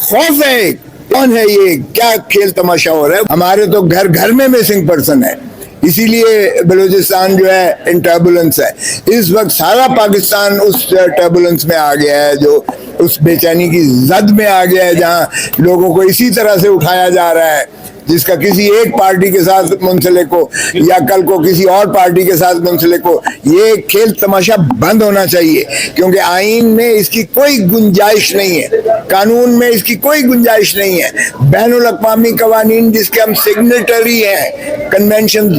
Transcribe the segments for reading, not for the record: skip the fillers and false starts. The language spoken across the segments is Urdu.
خوف ہے. کون ہے یہ؟ کیا کھیل تماشا ہو رہا ہے؟ ہمارے تو گھر گھر میں مسنگ پرسن ہے. اسی لیے بلوچستان جو ہے ان ٹربولنس ہے. اس وقت سارا پاکستان اس ٹربولنس میں آ گیا ہے, جو اس بے چینی کی زد میں آ گیا ہے, جہاں لوگوں کو اسی طرح سے اٹھایا جا رہا ہے جس کا کسی ایک پارٹی کے ساتھ منسلک ہو یا کل کو کسی اور پارٹی کے ساتھ منسلک ہو. یہ کھیل تماشا بند ہونا چاہیے, کیونکہ آئین میں اس کی کوئی گنجائش نہیں ہے, قانون میں اس کی کوئی گنجائش نہیں ہے. بین الاقوامی قوانین جس کے ہم سگنیٹری ہیں, کنونشن,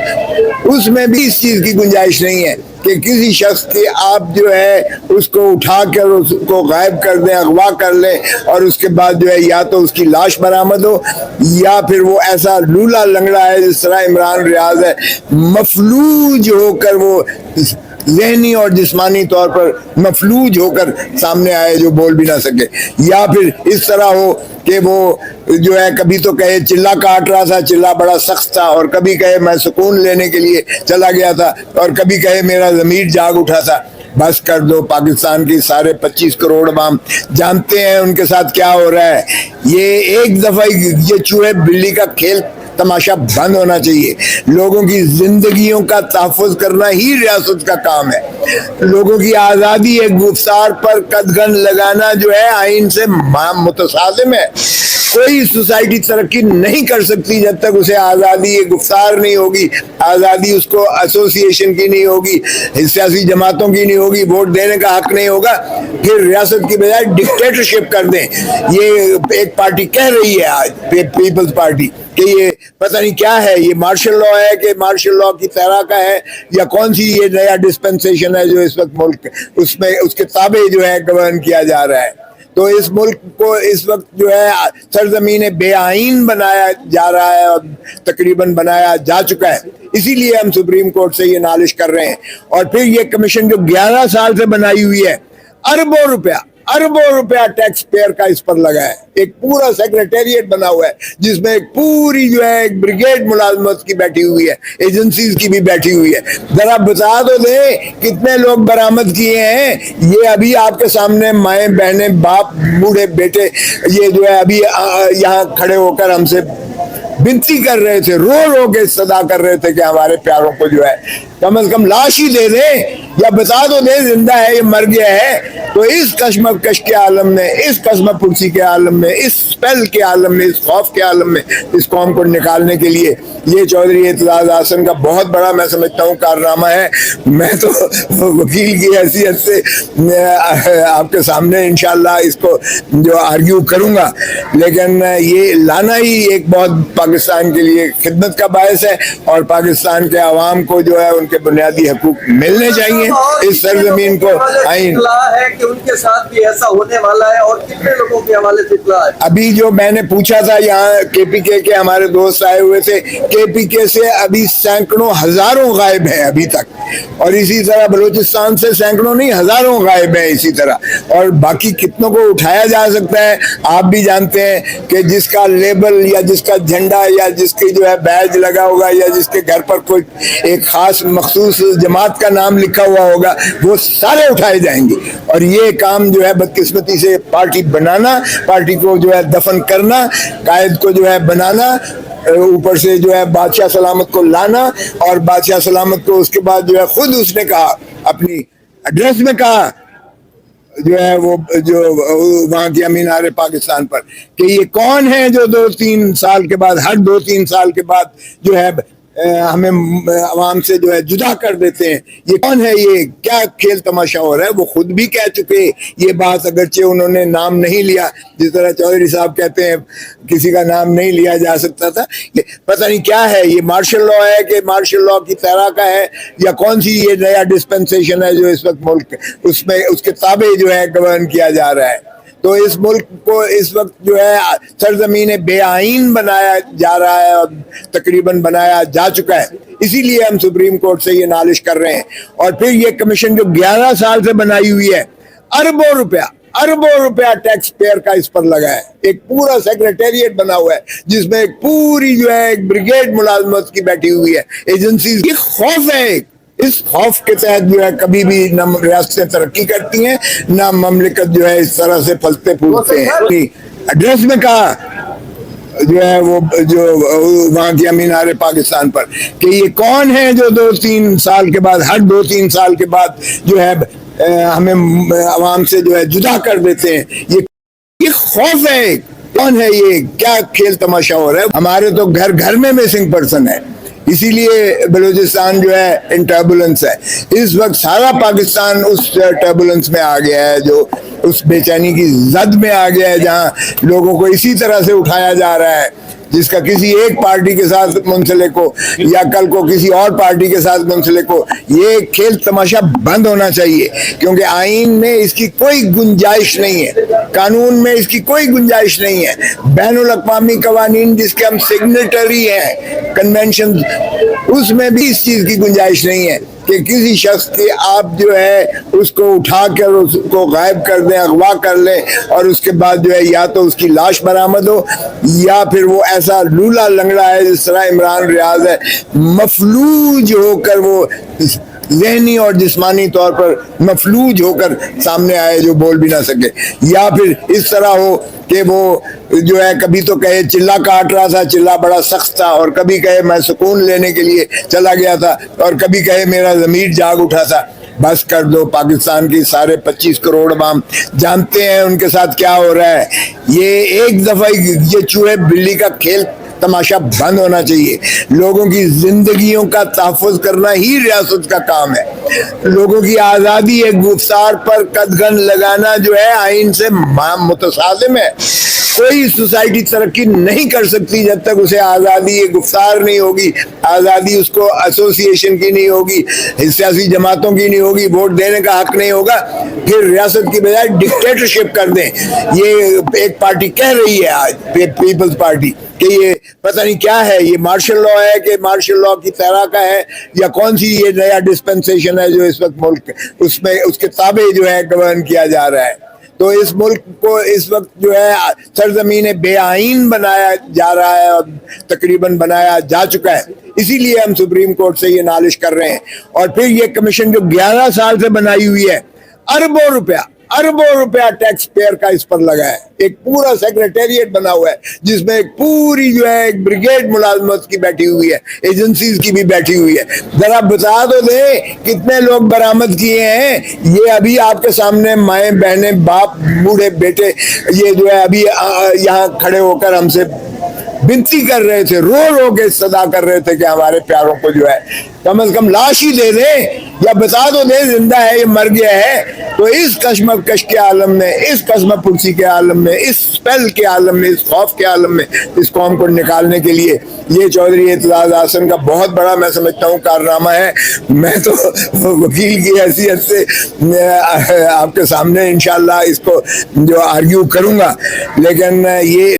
اس میں بھی اس چیز کی گنجائش نہیں ہے کہ کسی شخص کے آپ جو ہے اس کو اٹھا کر اس کو غائب کر دیں, اغوا کر لیں, اور اس کے بعد جو ہے یا تو اس کی لاش برآمد ہو یا پھر وہ ایسا لولا لنگڑا ہے جس طرح عمران ریاض ہے, مفلوج ہو کر, وہ ذہنی اور جسمانی طور پر مفلوج ہو کر سامنے آئے جو بول بھی نہ سکے, یا پھر اس طرح ہو کہ وہ جو ہے کبھی تو کہے چلا کاٹ رہا تھا, چلا بڑا سخت تھا, اور کبھی کہے میں سکون لینے کے لیے چلا گیا تھا, اور کبھی کہے میرا ضمیر جاگ اٹھا تھا. بس کر دو. پاکستان کی سارے 25 کروڑ عوام جانتے ہیں ان کے ساتھ کیا ہو رہا ہے. یہ ایک دفعہ یہ چوہے بلی کا کھیل تماشا بند ہونا چاہیے. لوگوں کی زندگیوں کا تحفظ کرنا ہی ریاست کا کام ہے. لوگوں کی آزادی ایک گفتار پر قدغن لگانا جو ہے آئین سے متصادم ہے. کوئی سوسائٹی ترقی نہیں کر سکتی جب تک اسے آزادی گفتار نہیں ہوگی, آزادی اس کو ایسوسی ایشن کی نہیں ہوگی, سیاسی جماعتوں کی نہیں ہوگی, ووٹ دینے کا حق نہیں ہوگا. پھر ریاست کی بجائے ڈکٹیٹرشپ کر دیں. یہ ایک پارٹی کہہ رہی ہے آج, پیپلز پارٹی, کہ یہ پتہ نہیں کیا ہے, یہ مارشل لا ہے کہ مارشل لا کی طرح کا ہے, یا کون سی یہ نیا ڈسپنسیشن ہے جو اس وقت ملک اس میں اس کے تابع جو ہے گورن کیا جا رہا ہے. تو اس ملک کو اس وقت جو ہے سرزمین بے آئین بنایا جا رہا ہے, اور تقریباً بنایا جا چکا ہے. اسی لیے ہم سپریم کورٹ سے یہ نالش کر رہے ہیں. اور پھر یہ کمیشن جو 11 سال سے بنائی ہوئی ہے, اربوں روپیہ ٹیکس پیئر کا اس پر لگا ہے. ایک پورا سیکریٹریٹ بنا ہوا ہے جس میں ایک پوری جو ہے ایک بریگیڈ ملازمت کی بیٹھی ہوئی ہے, ایجنسیز کی بھی بیٹھی ہوئی ہے. ذرا بتا دو دیں کتنے لوگ برآمد کیے ہیں. یہ ابھی آپ کے سامنے مائیں بہنیں باپ بوڑھے بیٹے یہ جو ہے ابھی یہاں کھڑے ہو کر ہم سے بنتی کر رہے تھے, رو رو کے صدا کر رہے تھے کہ ہمارے پیاروں کو جو ہے کم از کم لاش ہی دے دیں, یا بتا دو دیں زندہ ہے یہ مر گیا ہے. تو اس کشمکش کے عالم میں, اس قسم پرسی کے عالم میں, اس اسپیل کے عالم میں, اس خوف کے عالم میں اس قوم کو نکالنے کے لیے یہ چودھری اعتزاز احسن کا بہت بڑا میں سمجھتا ہوں کارنامہ ہے. میں تو وکیل کی حیثیت سے آپ کے سامنے انشاءاللہ اس کو جو آرگیو کروں گا, لیکن یہ لانا ہی ایک بہت پاکستان کے لیے خدمت کا باعث ہے, اور پاکستان کے عوام کو جو ہے ان کے بنیادی حقوق ملنے چاہیے. اس سرزمین کو آئین ہے کہ ان کے ساتھ بھی ایسا ہونے والا ہے, اور کتنے لوگوں کے حوالے سے اطلاع ہے. ابھی جو میں نے پوچھا تھا, یہاں کے پی کے ہمارے دوست آئے ہوئے تھے, کے پی کے سے ابھی سینکڑوں ہزاروں غائب ہیں ابھی تک, اور اسی طرح بلوچستان سے سینکڑوں نہیں ہزاروں غائب ہیں اسی طرح, اور باقی کتنوں کو اٹھایا جا سکتا ہے. آپ بھی جانتے ہیں کہ جس کا لیبل یا جس کا جھنڈا یا جس کی جو ہے بیج لگا ہوگا, یا جس کے گھر پر کوئی ایک خاص مخصوص جماعت کا نام لکھا ہوا ہوگا, وہ سارے اٹھائے جائیں گے. اور یہ کام جو ہے بدقسمتی سے پارٹی بنانا, پارٹی کو جو ہے دفن کرنا, قائد کو جو ہے بنانا, اوپر سے جو ہے بادشاہ سلامت کو لانا, اور بادشاہ سلامت کو اس کے بعد جو ہے خود اس نے کہا اپنی ایڈریس میں کہا جو ہے وہ جو وہاں کی امینار پاکستان پر, کہ یہ کون ہے جو 2-3 سال کے بعد, ہر 2-3 سال کے بعد جو ہے ہمیں عوام سے جو ہے جدا کر دیتے ہیں. یہ کون ہے, یہ کیا کھیل تماشا ہو رہا ہے. وہ خود بھی کہہ چکے یہ بات, اگرچہ انہوں نے نام نہیں لیا, جس طرح چودھری صاحب کہتے ہیں کسی کا نام نہیں لیا جا سکتا تھا. پتہ نہیں کیا ہے, یہ مارشل لا ہے کہ مارشل لا کی طرح کا ہے, یا کون سی یہ نیا ڈسپنسیشن ہے جو اس وقت ملک اس میں اس کے تابع جو ہے گورن کیا جا رہا ہے. تو اس ملک کو اس وقت جو ہے سرزمین بے آئین بنایا جا رہا ہے, اور تقریباً بنایا جا چکا ہے. اسی لیے ہم سپریم کورٹ سے یہ نالش کر رہے ہیں. اور پھر یہ کمیشن جو 11 سال سے بنائی ہوئی ہے, اربوں روپیہ ٹیکس پیئر کا اس پر لگا ہے. ایک پورا سیکریٹریٹ بنا ہوا ہے جس میں ایک پوری جو ہے ایک بریگیڈ ملازمت کی بیٹھی ہوئی ہے, ایجنسیز کی. خوف ہے, اس خوف کے تحت جو ہے کبھی بھی نہ ریاستیں ترقی کرتی ہیں, نہ مملکت جو ہے اس طرح سے پھلتے پھولتے ہیں. ایڈریس میں کہا جو ہے وہ جو وہاں کی مینار پاکستان پر کہ یہ کون ہے جو 2-3 سال کے بعد ہر 2-3 سال کے بعد جو ہے ہمیں عوام سے جو ہے جدا کر دیتے ہیں. یہ خوف ہے. کون ہے یہ؟ کیا کھیل تماشا ہو رہا ہے؟ ہمارے تو گھر گھر میں مسنگ پرسن ہے. اسی لیے بلوچستان جو ہے ان ٹربولنس ہے. اس وقت سارا پاکستان اس ٹربولنس میں آ گیا ہے, جو اس بے چینی کی زد میں آ گیا ہے, جہاں لوگوں کو اسی طرح سے اٹھایا جا رہا ہے جس کا کسی ایک پارٹی کے ساتھ منسلک ہو یا کل کو کسی اور پارٹی کے ساتھ منسلک ہو. یہ کھیل تماشا بند ہونا چاہیے, کیونکہ آئین میں اس کی کوئی گنجائش نہیں ہے, قانون میں اس کی کوئی گنجائش نہیں ہے. بین الاقوامی قوانین جس کے ہم سگنیٹری ہیں, کنونشن, اس میں بھی اس چیز کی گنجائش نہیں ہے کہ کسی شخص کی آپ جو ہے اس کو اٹھا کر اس کو غائب کر دیں, اغوا کر لیں, اور اس کے بعد جو ہے یا تو اس کی لاش برآمد ہو یا پھر وہ ایسا لولا لنگڑا ہے جس طرح عمران ریاض ہے, مفلوج ہو کر وہ ذہنی اور جسمانی طور پر مفلوج ہو کر سامنے آئے جو بول بھی نہ سکے, یا پھر اس طرح ہو کہ وہ جو ہے کبھی تو کہے چلا کاٹ رہا تھا, چلا بڑا سخت تھا, اور کبھی کہے میں سکون لینے کے لیے چلا گیا تھا, اور کبھی کہے میرا ضمیر جاگ اٹھا تھا. بس کر دو. پاکستان کی سارے 25 کروڑ عوام جانتے ہیں ان کے ساتھ کیا ہو رہا ہے. یہ ایک دفعہ یہ چوہے بلی کا کھیل تماشا بند ہونا چاہیے. لوگوں کی زندگیوں کا تحفظ کرنا ہی ریاست کا کام ہے. لوگوں کی آزادی ایک گفتار پر قدغن لگانا جو ہے آئین سے متصادم ہے. کوئی سوسائٹی ترقی نہیں کر سکتی جب تک اسے آزادی گفتار نہیں ہوگی, آزادی اس کو ایسوسیشن کی نہیں ہوگی, سیاسی جماعتوں کی نہیں ہوگی, ووٹ دینے کا حق نہیں ہوگا. پھر ریاست کی بجائے ڈکٹیٹرشپ کر دیں. یہ ایک پارٹی کہہ رہی ہے آج, پیپلز پارٹی, کہ یہ پتہ نہیں کیا ہے, یہ مارشل لا ہے کہ مارشل لا کی طرح کا ہے, یا کون سی یہ نیا ڈسپنسیشن ہے جو اس وقت ملک اس میں اس کے تابع جو ہے گورن کیا جا رہا ہے. تو اس ملک کو اس وقت جو ہے سرزمین بے آئین بنایا جا رہا ہے, اور تقریباً بنایا جا چکا ہے. اسی لیے ہم سپریم کورٹ سے یہ نالش کر رہے ہیں. اور پھر یہ کمیشن جو 11 سال سے بنائی ہوئی ہے, اربوں روپیہ ٹیکس پیئر کا اس پر لگا ہے. ایک پورا سیکریٹریٹ بنا ہوا ہے جس میں ایک پوری جو ہے ایک بریگیڈ ملازمت کی بیٹھی ہوئی ہے, ایجنسیز کی بھی بیٹھی ہوئی ہے. ذرا بتا تو دیں کتنے لوگ برآمد کیے ہیں. یہ ابھی آپ کے سامنے مائیں بہنیں باپ بوڑھے بیٹے یہ جو ہے ابھی یہاں کھڑے ہو کر ہم سے بنتی کر رہے تھے, رو رو کے صدا کر رہے تھے کہ ہمارے پیاروں کو جو ہے کم از کم لاش ہی دے دیں, یا بتا دو دیں زندہ ہے, یہ مر گیا ہے. تو اس کشمکش کے عالم میں, اس قسم پرسی کے عالم میں, اس اسپیل کے عالم میں, اس خوف کے عالم میں اس قوم کو نکالنے کے لیے یہ چودھری اعتزاز احسن کا بہت بڑا میں سمجھتا ہوں کارنامہ ہے. میں تو وکیل کی حیثیت سے آپ کے سامنے انشاءاللہ اس کو جو آرگیو کروں گا, لیکن یہ